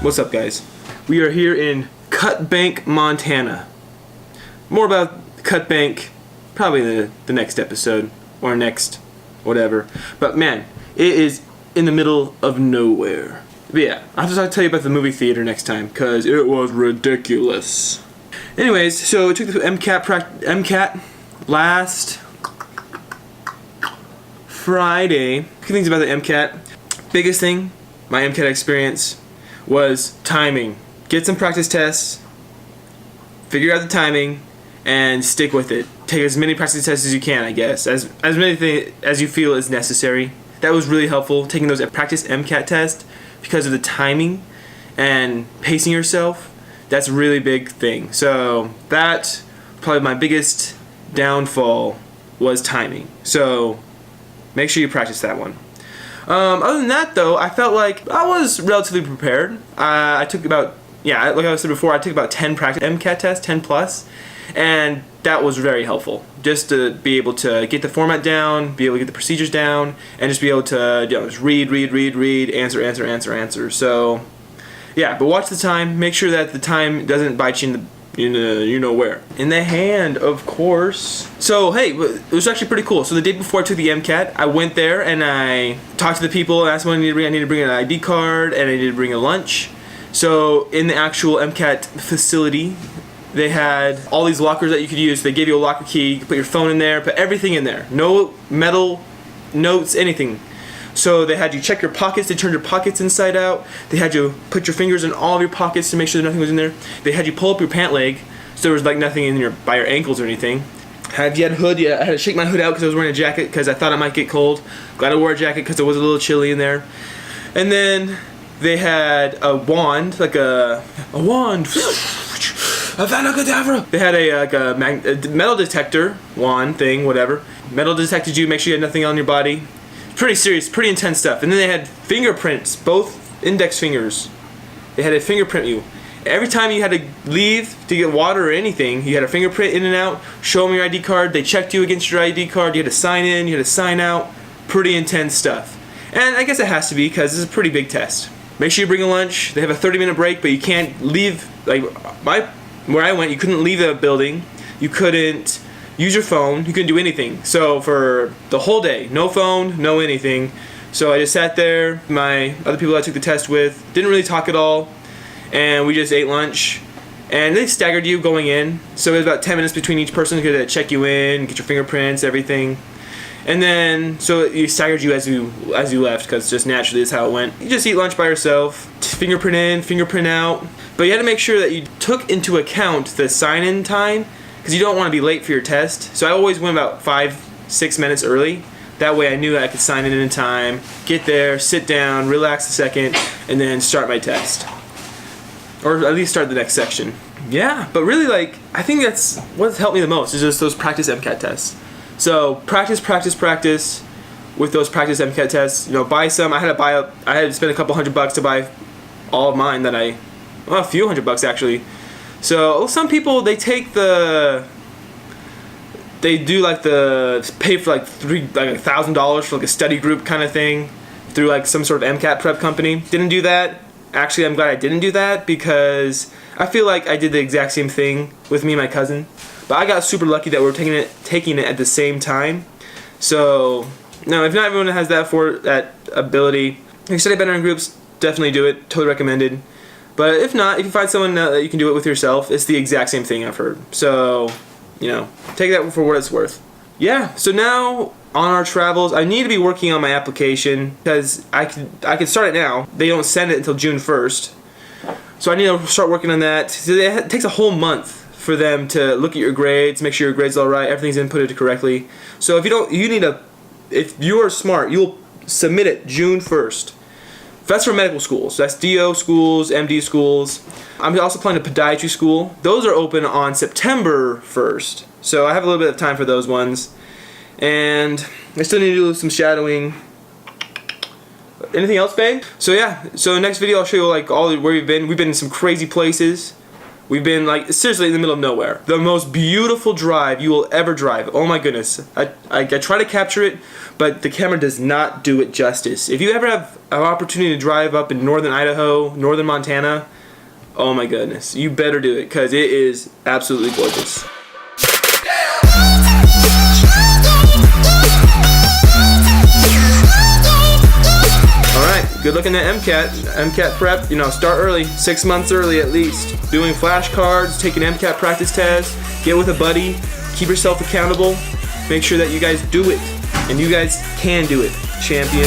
What's up, guys? We are here in Cut Bank, Montana. More about Cut Bank probably the next episode or next whatever. But man, it is in the middle of nowhere. But yeah, I'll have to tell you about the movie theater next time because it was ridiculous. Anyways, so I took the MCAT last Friday. A few things about the MCAT. Biggest thing, my MCAT experience was timing. Get some practice tests, figure out the timing, and stick with it. Take as many practice tests as you can, I guess. As many things as you feel is necessary. That was really helpful, taking those practice MCAT tests because of the timing and pacing yourself. That's a really big thing. So that probably my biggest downfall was timing. So make sure you practice that one. Other than that, though, I felt like I was relatively prepared. I took about, like I said before, I took about 10 practice MCAT tests, 10 plus, and that was very helpful. Just to be able to get the format down, be able to get the procedures down, and just be able to just read, answer. So, yeah, but watch the time. Make sure that the time doesn't bite you in the you know where. In the hand, of course. So, hey, it was actually pretty cool. So the day before I took the MCAT, I went there and I talked to the people, asked them what I needed to bring. I needed to bring an ID card and I needed to bring a lunch. So in the actual MCAT facility, they had all these lockers that you could use. They gave you a locker key. You could put your phone in there, put everything in there. No metal, notes, anything. So they had you check your pockets. They turned your pockets inside out. They had you put your fingers in all of your pockets to make sure that nothing was in there. They had you pull up your pant leg so there was like nothing in by your ankles or anything. If you had a hood, I had to shake my hood out because I was wearing a jacket because I thought it might get cold. Glad I wore a jacket because it was a little chilly in there. And then they had a wand, like a wand. They had a metal detector wand thing, whatever. Metal detected you, make sure you had nothing on your body. Pretty serious, pretty intense stuff. And then they had fingerprints, both index fingers. They had to fingerprint you. Every time you had to leave to get water or anything, you had a fingerprint in and out, show them your ID card, they checked you against your ID card, you had to sign in, you had to sign out. Pretty intense stuff. And I guess it has to be because this is a pretty big test. Make sure you bring a lunch. They have a 30-minute break, but you can't leave. Where I went, you couldn't leave the building. You couldn't use your phone. You couldn't do anything. So for the whole day, no phone, no anything. So I just sat there. My other people I took the test with didn't really talk at all, and we just ate lunch. And they staggered you going in. So it was about 10 minutes between each person to check you in, get your fingerprints, everything. And then, so you staggered you as you left, because just naturally is how it went. You just eat lunch by yourself, fingerprint in, fingerprint out. But you had to make sure that you took into account the sign-in time, because you don't want to be late for your test. So I always went about 5-6 minutes early. That way I knew that I could sign in time, get there, sit down, relax a second, and then start my test. Or at least start the next section. Yeah, but really, I think that's what's helped me the most, is just those practice MCAT tests. So practice with those practice MCAT tests. Buy some. I had to spend a couple $100 to buy all of mine a few $100 actually. So some people they do pay for $1,000 for a study group kind of thing through some sort of MCAT prep company. Didn't do that. Actually, I'm glad I didn't do that because I feel like I did the exact same thing with me and my cousin. But I got super lucky that we're taking it at the same time. So, no, if not everyone has that ability, if you study better in groups, definitely do it. Totally recommended. But if not, if you find someone that you can do it with yourself, it's the exact same thing I've heard. So, take that for what it's worth. Yeah, so now on our travels, I need to be working on my application because I could start it now. They don't send it until June 1st. So I need to start working on that. So it takes a whole month for them to look at your grades, make sure your grades are all right, everything's inputted correctly. So if you are smart, you'll submit it June 1st. That's for medical schools. That's DO schools, MD schools. I'm also applying to podiatry school. Those are open on September 1st. So I have a little bit of time for those ones. And I still need to do some shadowing. Anything else, babe? So yeah, so next video I'll show you all where we've been. We've been in some crazy places. We've been like seriously in the middle of nowhere. The most beautiful drive you will ever drive. Oh my goodness. I try to capture it, but the camera does not do it justice. If you ever have an opportunity to drive up in northern Idaho, northern Montana, oh my goodness, you better do it because it is absolutely gorgeous. Good luck in the MCAT prep. You know, start early, 6 months early at least. Doing flashcards, taking MCAT practice tests, get with a buddy, keep yourself accountable. Make sure that you guys do it, and you guys can do it, champion.